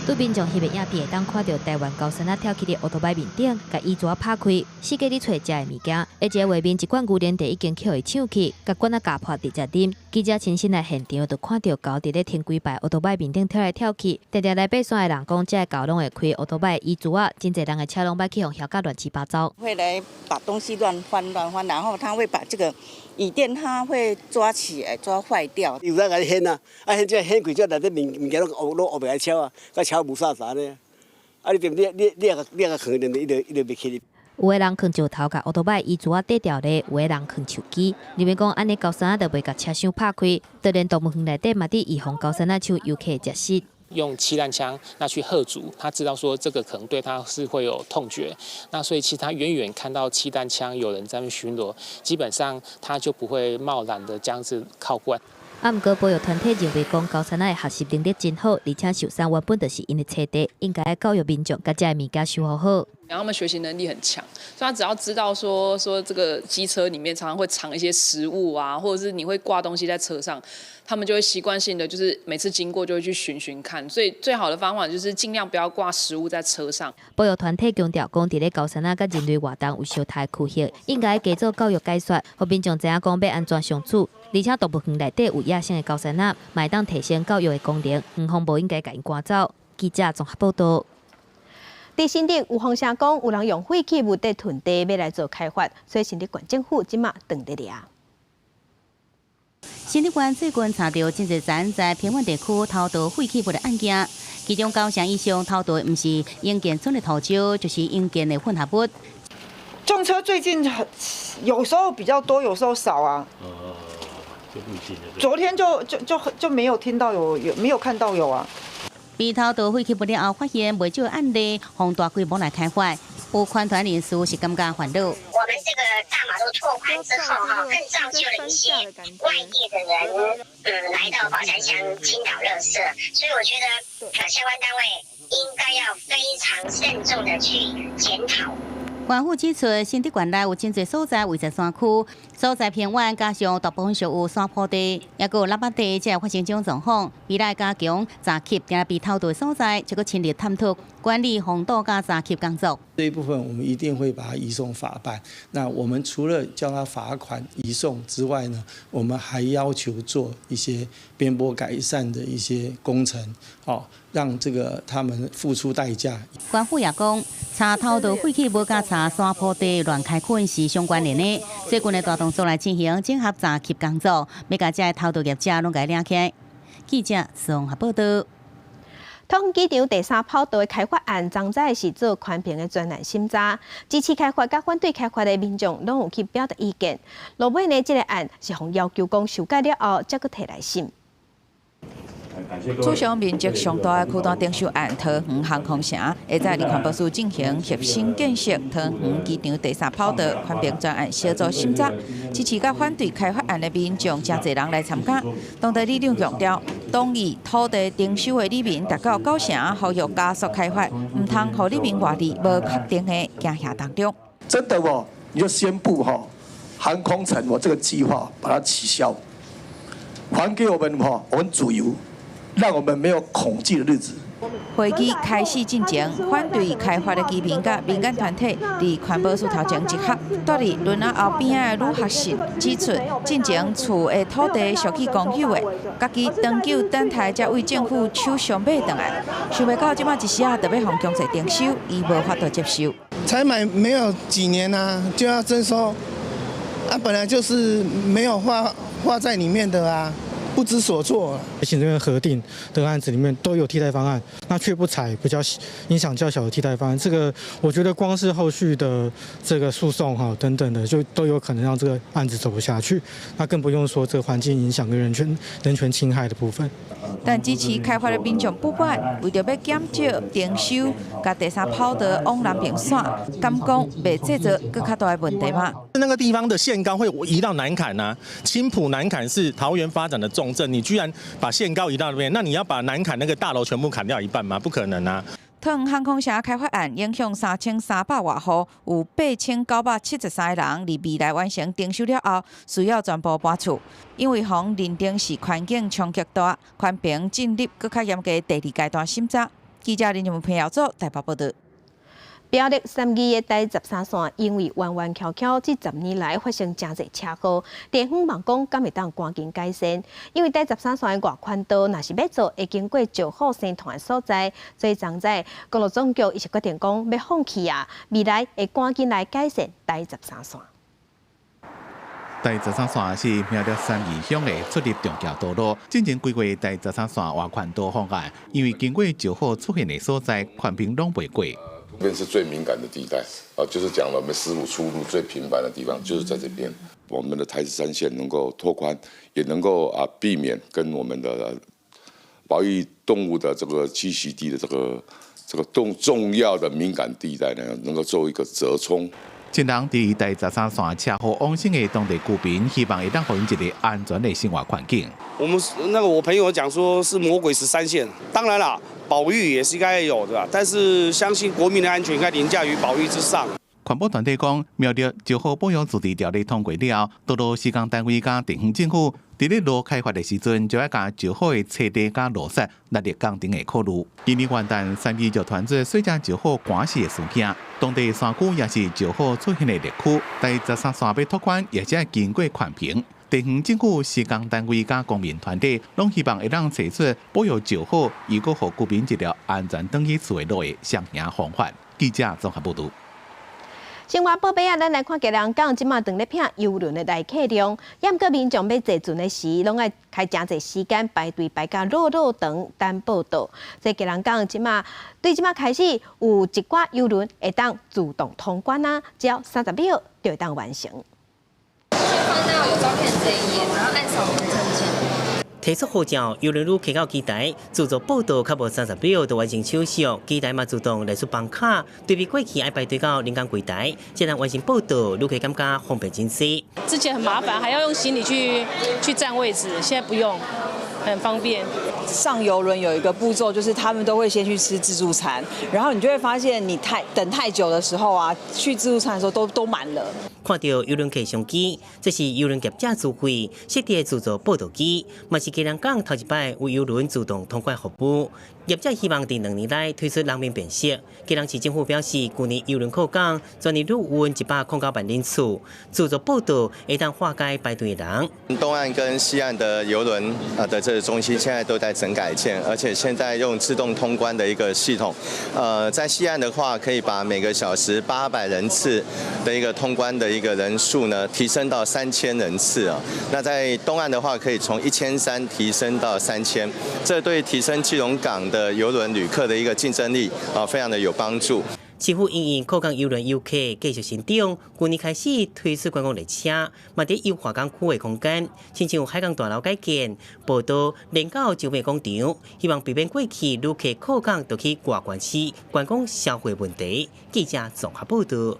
对民众翕的影片，当看到台湾高山啊跳起伫奥多摆面顶，甲椅子拍开，四界伫找食的物件，而且画面一罐牛奶茶已经捡伊抢去，甲罐啊夹破直接啉。记者亲身来现场，就看到狗伫咧停几排奥多摆面顶跳来跳去，常常来爬山的人讲，这狗拢会开奥多摆椅子啊，真侪人的车拢摆去互摇甲乱七八糟。会来把东西乱翻，然后他会把这个椅垫，他会抓起来，抓坏掉。有在甲掀啊，掀这掀开，这内底物件拢学袂来敲啊，甲敲无啥啥呢？啊，你对不对？你个可能伊就袂起。有的人扛石头甲奥多摆椅子啊跌掉咧，有的人扛手机。你免讲安尼高山啊，就袂甲车厢拍开，就连动物园内底嘛伫预防高山啊抢游客食食。用气弹枪那去吓阻，他知道说这个可能对他是会有痛觉，那所以其实他远远看到气弹枪有人在那巡逻，基本上他就不会贸然的这样子靠过来。啊，毋过保育团体认为讲高山仔的学习能力真好，而且受伤原本就是因的车底，应该教育民众甲这物件收好好。然后他们学习能力很强，所以他只要知道说这个机车里面常常会藏一些食物啊，或者是你会挂东西在车上，他们就会习惯性的就是每次经过就会去寻看，所以最好的方法就是尽量不要挂食物在车上。保育团体强调讲，伫咧高山仔甲人类活动有相太区别，应该加做教育解说，互民众知影讲要安怎相处。而且动物园内底有野生的高山仔，嘛会当提升教育的功能，园方无应该甲因赶走。记者综合报道。伫新竹有风声讲，有人用废弃物在囤地要来做开发，所以新竹县政府即马断伫掠。新竹县最近查到真侪人在偏远地区偷盗废弃物的案件，其中9成以上偷盗的毋是营建村的土壤，就是营建的混合物。重车最近有时候比较多，有时候少啊。昨天就没有听到有没有看到有啊。被偷盗废弃物了后，发现未少案例，从大规模来开发，有款团人士是感觉烦恼。我们这个大马路拓宽之后，更造就了一些外地的人，来到宝山乡倾倒垃圾，所以我觉得相关单位应该要非常慎重的去检讨。县府指出，新竹县内有真侪所在位在山区，所在偏远，加上大部分属有山坡地，也有垃圾地，才会发生这种状况。未来加强查缉定被偷盗的所在，这个深入探讨管理防盗加查缉工作。这一部分我们一定会把它移送法办。那我们除了叫他罚款移送之外呢，我们还要求做一些边坡改善的一些工程，让这个他们付出代价。县府也讲，查偷盗废弃物甲查山坡地乱开垦是相关联的，最近的大动作来进行整合查缉工作，要甲这偷盗业者拢甲领起来。记者综合报道。桃园机场第3跑道的开发案，昨早是做宽屏的专案审查，支持开发甲反对开发的民众拢有去表达意见。落尾呢，这个案是互要求讲修改了后，才阁提来审。此项面积上大的区段征收案，桃园航空城会在离环保署进行核心建设桃园机场第3跑道宽屏专案小组审查，支持甲反对开发案的民众真侪人来参加。当地里长强调，同意土地征收的里民达到9成，呼吁加速开发，唔通互里民外地无确定的惊吓当中。真的你就宣布航空城这个计划把它取消，还给我们我们主游。让我们没有恐惧的日子。会议开始进行，反对开发的居民甲民间团体伫环保署头前集合，住伫轮仔后边的女学生指出，进前厝的土地属于公有的，家己长久等待才为政府手上买回来，想袂到即马一时特别向强制征收，伊无法度接受。才买没有几年就要征收，本来就是没有划在里面的不知所措。行政院核定的案子里面都有替代方案，那却不采比较影响较小的替代方案，这个我觉得光是后续的这个诉讼等等的，就都有可能让这个案子走不下去。那更不用说这个环境影响跟人权侵害的部分。但支持开发的民众不满，为着要减少征收，甲第三跑道往南平线，敢讲未制造更较大的问题吗？那个地方的限高会移到南崁啊，青埔南崁是桃园发展的重镇，你居然把限高移到那边，那你要把南崁那个大楼全部砍掉一半吗？不可能啊！桃园航空城开发案影响3300外户，有8973个人，离未来完成征收了后，需要全部搬厝，因为防认定是环境冲击大，宽屏进入更较严格第2阶段审查。记者林俊文、彭耀祖台北报道。标立3期的第13线，因为弯弯曲曲，这10年来发生真侪车祸。地方望讲敢会当赶紧改善，因为第13线的外宽道，若是要做，会经过石虎生团所在，所以现在公路总局伊是决定讲要放弃啊，未来会赶紧来改善第13线。第13线是苗栗3义乡的出入重要道路，进前规划第13线外宽道方案，因为经过石虎出现的所在，宽屏拢袂过。这边是最敏感的地带啊，就是讲了我们15出入最频繁的地方，就是在这边。我们的台13线能够拓宽，也能够避免跟我们的保育动物的这个栖息地的这个重要的敏感地带呢，能够做一个折冲。前人伫第13线车祸往生的当地居民，希望会当给因一个安全的生活环境。我朋友讲说是魔鬼13线，当然啦，保育也是应该有的，但是相信国民的安全应该凌驾于保育之上。环保团体讲，苗栗石虎保养自治条例通过了，道路施工单位甲地方政府伫咧路开发的时阵，就要甲石虎的车地甲路石纳入工程的考虑。今年元旦，3期就传出水井石虎赶死的事件，当地山区也是石虎出现的热区。第13线要拓宽，也是经过宽屏。地方政府、施工单位甲公民团体，拢希望会当找出保育石虎，如果互居民一条安全回去厝的路的上行方法。记者综合报道。生活宝贝啊，咱来看吉人港，即马正咧拼邮轮的来客量，要过民众要坐船的时，拢爱开真侪时间排队排到路长等报道。在吉人港即马开始有一寡邮轮会当自动通关啊，只要30秒就会当完成。先翻到有照片这一页，然后按扫我们的证件。提出护照，邮轮路开到机台，自助报到，较无30秒就完成手续，机台嘛自动来出办卡。对比过去爱排队到临港柜台，现在完成报到，旅客感觉方便真多。之前很麻烦，还要用行李去占位置，现在不用，很方便。上邮轮有一个步骤，就是他们都会先去吃自助餐，然后你就会发现你等太久的时候啊，去自助餐的时候都满了。看到邮轮客上机，这是邮轮业者自费设置的自助报到机，嘛是吉人港头一摆为邮轮自动通关服务。业者希望在2年内推出人面辨识。吉人市政府表示，去年邮轮靠港全年入运109万人次，自助报到会当化解排队的人。东岸跟西岸的邮轮的这个中心现在都在整改建，而且现在用自动通关的一个系统。在西岸的话，可以把每个小时800人次的一个通关的一个人数呢，提升到3000人次啊。那在东岸的话，可以从1300提升到3000，这对提升基隆港的邮轮旅客的一个竞争力非常的有帮助。市府因应靠港邮轮游客继续成长，去年开始推出观光列车，嘛伫优化港区的空间，亲像海港大楼改建、报道连到洲美广场，希望避免过去旅客靠港就去外县市观光消费问题。记者综合报道。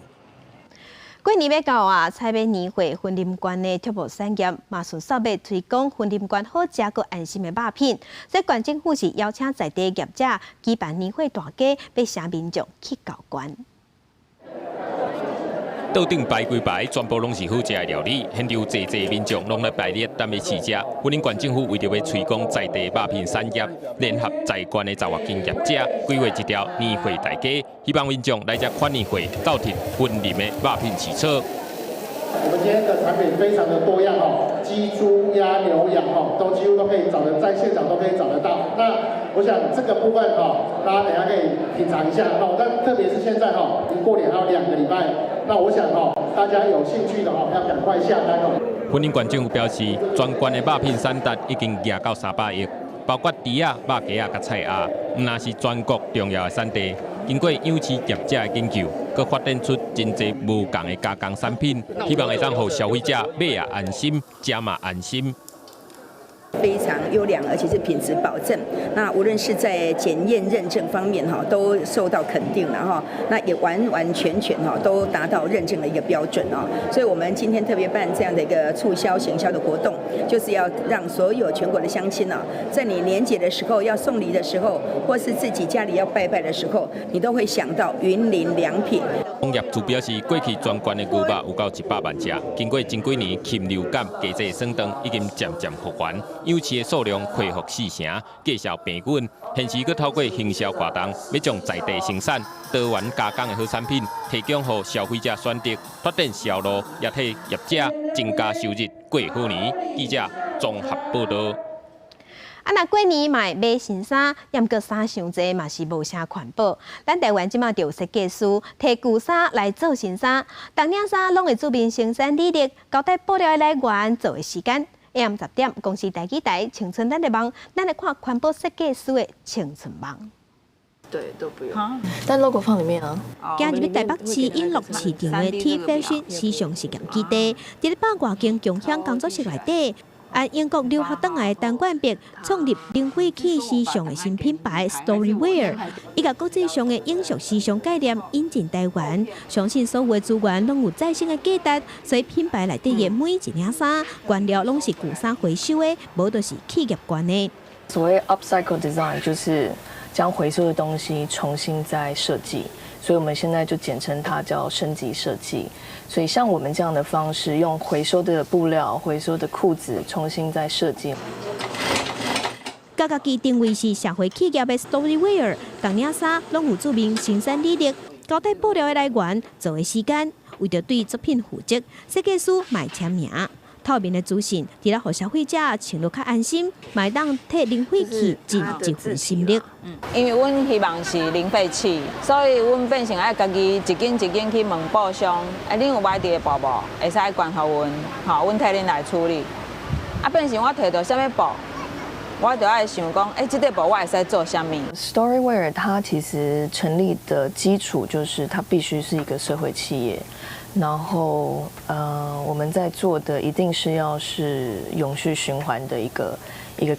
过年要到啊，采买年会婚林馆的畜牧产业嘛顺手要推广婚林馆好食佮安心的肉品。所以县政府是邀请在地业者举办年会大家，要请民众去交关。桌顶摆几排，全部拢是好食的料理，现场济济民众拢来排列，等要试食。婚林县政府为着要推广在地肉品产业，联合在县的18间业者，规划一条年会大街，希望民众来这看年会，到听婚林的肉品试测。我们今天的产品非常的多样哦，鸡、猪、鸭、牛、羊哦，都几乎都可以找得在现场都可以找得到。那我想这个部分哈，大家等一下可以品尝一下哦。但特别是现在哈，离过年还有2个礼拜，那我想哈，大家有兴趣的哈，要赶快下单哦。云林县政府表示，全县的肉品产值已经达到300亿，包括猪啊、肉鸡啊、甲菜鸭，毋那是全国重要的产地。经过养饲业者的研究，佮发展出真侪无共的加工产品，希望会当让消费者买也安心，食嘛安心。非常优良，而且是品质保证。那无论是在检验认证方面哈，都受到肯定了哈。那也完完全全哈都达到认证的一个标准哦。所以我们今天特别办这样的一个促销行销的活动，就是要让所有全国的乡亲啊，在你年节的时候要送礼的时候，或是自己家里要拜拜的时候，你都会想到云林良品。农业主表示，过去全县的牛肉有到100万只，经过前几年禽流感、季节霜冻，已经渐渐复原。养饲的数量恢复4成，绩效平稳。现时佮透过行销活动，要将在地生产、多元加工的好产品提供予消费者选择，发展销路，也替业者增加收入，过好年。记者综合报道。那过年嘛会买新衫，要阁衫伤济嘛是无啥环保。咱台湾即马就有设计师摕旧衫来做新衫，同领衫拢会注明生产履历、交代布料的来源、做的时间。AM 10点，公司台记台青春咱的梦，咱来看环保设计师的青春梦。对，都不用。但 logo 放里面啊。今日台北市永乐市场的 T Fashion 时尚实验基地，伫咧百外间共享工作室内底。按英国留学倒来的陈冠碧创立零废弃时尚的新品牌 Storywear， 伊甲国际上的永续时尚概念引进台湾，相信所有的资源拢有再生的价值，所以品牌内底的每一领衫原料拢是旧衫回收的，无就是企业管的。所谓 upcycle design 就是将回收的东西重新再设计。所以我们现在就简称它叫升级设计。所以像我们这样的方式，用回收的布料、回收的裤子重新再设计。甲家己定位是社会企业的 Storywear， 同领衫拢有注明生产履历、交代布料的来源、做的时间，为着对作品负责，设计师卖签名。透明的资讯，除了让消费者穿落较安心，买当替零废弃尽一份心力。因为阮希望是零废弃，所以阮变成爱家己一件一件去问布商，恁有买伫的布无？会使关互阮，阮替恁来处理。变成我摕到什么布，我就爱想讲，这个布我会使做什么 ？Storywear 它其实成立的基础就是它必须是一个社会企业。然后，我们在做的一定是要是永续循环的一个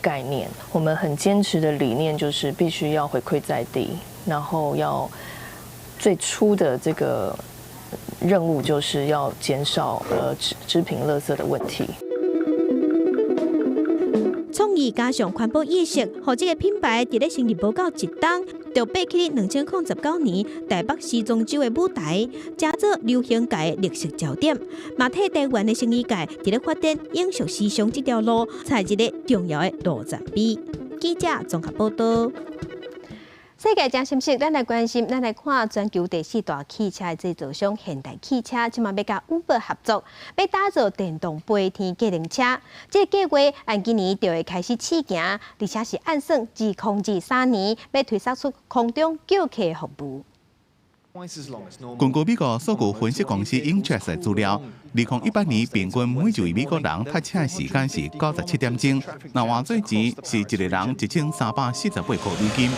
概念。我们很坚持的理念就是必须要回馈在地，然后要最初的这个任务就是要减少织品垃圾的问题。创意加上环保意识，让这个品牌伫咧成立无到1冬，就爬起2019年台北时装周的舞台，加做流行界的绿色焦点，嘛替台湾的生意界伫咧发展永续时尚这条路，踩一个重要的路站碑。记者综合报道。世界正心息，咱来关心，咱来看全球第4大汽车的制造商现代汽车，即马要甲 Uber 合作，要打造电动飞天计程车。这个计划按今年就会开始试行，而且是按算2023年要推出出空中叫客服务。根据美国数据分析公司 Intrust 的资料，2018年平均每一位美国人塞车时间是97点钟，那换做钱是一个人1348块美金。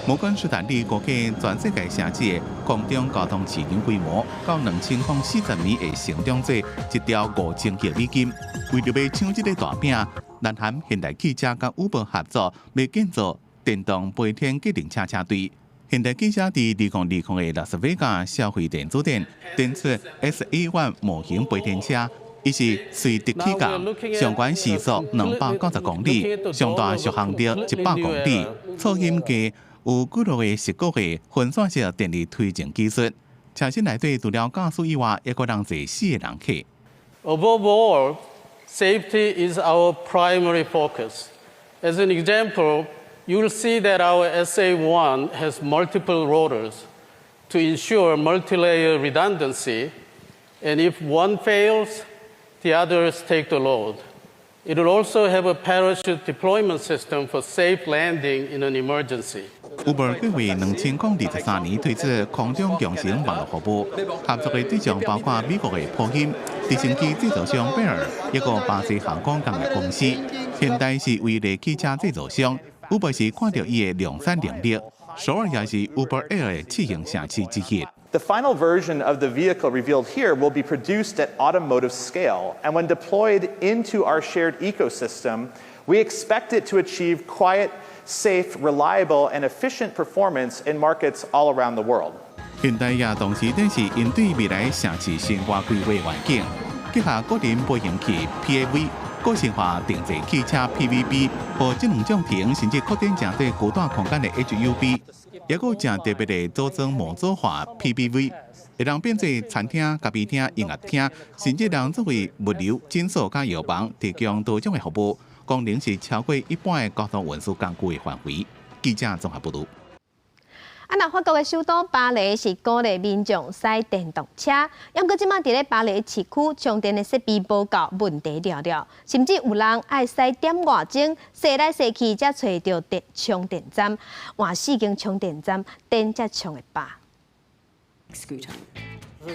摩根士丹利估计全世界城市的空中交通市场规模到2040年会成长至1兆5000亿美金。为着要抢这个大饼，南韩现代汽车甲 Uber 合作，要建造电动飞天计程车车队。现代汽车伫2020年的拉斯维加消费电子店展出 SA1 模型飞天车。伊是随特起降，上悬时速290公里，上大续航力100公里，噪音计有几落个10个个分散式电力推进技术。车身内底除了驾驶以外，还佫让坐4个人客。Above all, safety is our primary focus. As an example, you will see that our SA1 has multiple rotors to ensure multi-layer redundancy, and if one fails, the others take the load. It will also have a parachute deployment system for safe landing in an emergency. Uber 计划2023年推出空中共乘网络服务，合作的对象包括美国的波音、直升机制造商贝尔，一个巴西航空工业公司。现代是唯一的汽车制造商。Uber 是看到伊的量产能力，首尔也是 Uber Air 的试行城市之一。 The final version of the vehicle revealed here will be produced at automotive scale, and when deployed into our shared ecosystem, we expect it to achieve quiet, safe, reliable, and efficient performance in markets all around the world. 现代也同时展示因对未来城市生活规划环境，结合个人飞行器 PAV、个性化定制汽车 PVB 和智能障停甚至扩展成对高大空间的 HUV。 也有正特别的组装模组化 PPV， 会让变做餐厅、咖啡厅、音乐厅，甚至让作为物流、诊所加药房提供多种的服务，功能是超过一般的交通运输工具的范围。记者综合报道。 法国的首都巴黎是鼓励民众驶电动车，不过即马伫咧巴黎市区充电的设备无够，问题了了，甚至有人爱驶点外钟，驶来驶去才找到充电站，换4间充电站，电才充会饱。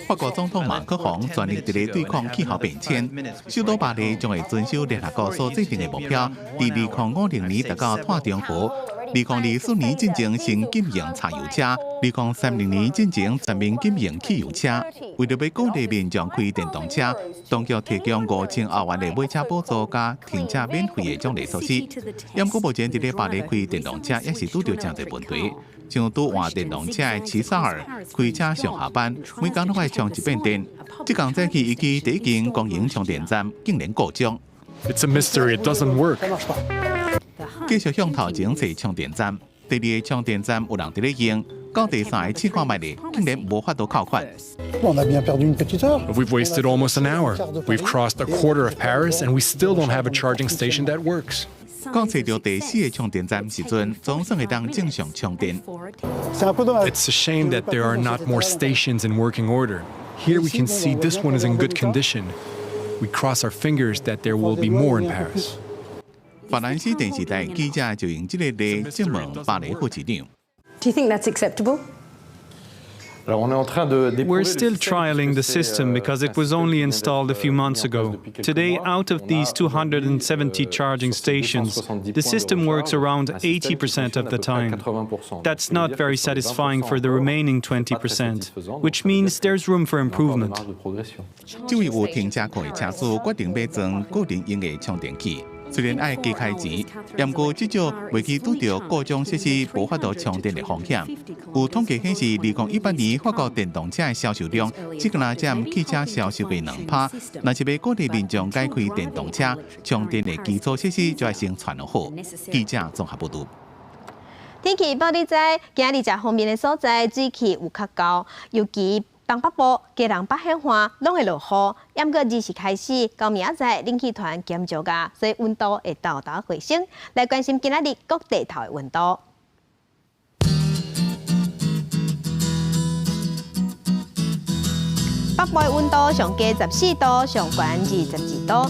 法国总统马克龙全力伫咧对抗气候变迁，首都巴黎将会遵守联合国所制定的目标，伫2050年达到碳中和。 2024年进行新禁用柴油车，2030年进行全面禁用汽油车。为了要鼓励民众开电动车，当局提供5000欧元的买车补助加停车免费的奖励措施。不过目前伫咧巴黎开电动车也是拄着真侪问题，像拄换电动车的齐萨尔，开车上下班每工都要充1遍电，即工早起伊去第一间公营充电站竟然故障。It's a mystery. It doesn't work. 继续向头前找充电站，第2个充电站有人伫咧用，到第3个试看卖咧，竟然无法度扣款。We've wasted almost an hour. We've crossed a quarter of Paris, and we still don't have a charging station that works. 刚找到第4个充电站时阵，总算会当正常充电。It's a shame that there are not more stations in working order. Here we can see this one is in good condition. We cross our fingers that there will be more in Paris. 法兰西电视台记者就用这个例质问巴黎副市长。Do you think that's acceptable? We're still trialing the system because it was only installed a few months ago. Today, out of these 270 charging stations, the system works around 80% of the time. That's not very satisfying for the remaining 20%, which means there's room for improvement. 这位有停车库的车主决定要装个人用的充电器。 虽然爱加开钱，不过至少未去拄到各种设施无法度充电的风险。有统计显示，2018年法国电动车的销售量只敢占汽车销售的2%。若是要鼓励民众改开电动车，充电的基础设施就要先传好。记者综合报道。天气报你知，今日食方面的所在水气有较高，尤其 东北部、基隆北向花拢会落雨，不过2时开始到明仔载冷气团减少噶，所以温度会大大回升。来关心今仔日各地头的温度。北部的温度上低14度，上悬22度；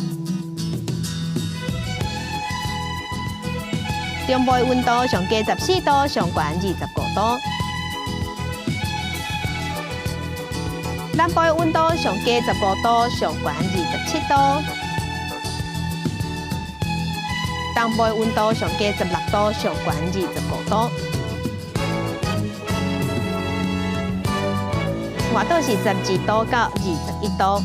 中部的温度上低14度，上悬25度。 南部的温度上低15度，上悬27度；东部的温度上低16度，上悬25度。外岛是12度到21度。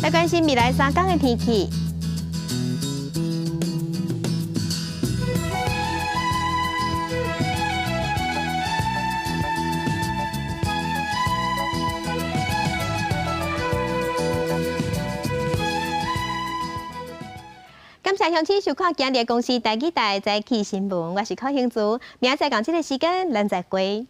来关心未来3天的天气。 感谢乡亲收看今日的公视台语台早起新闻，我是柯兴竹，明仔载同这个时间咱再会。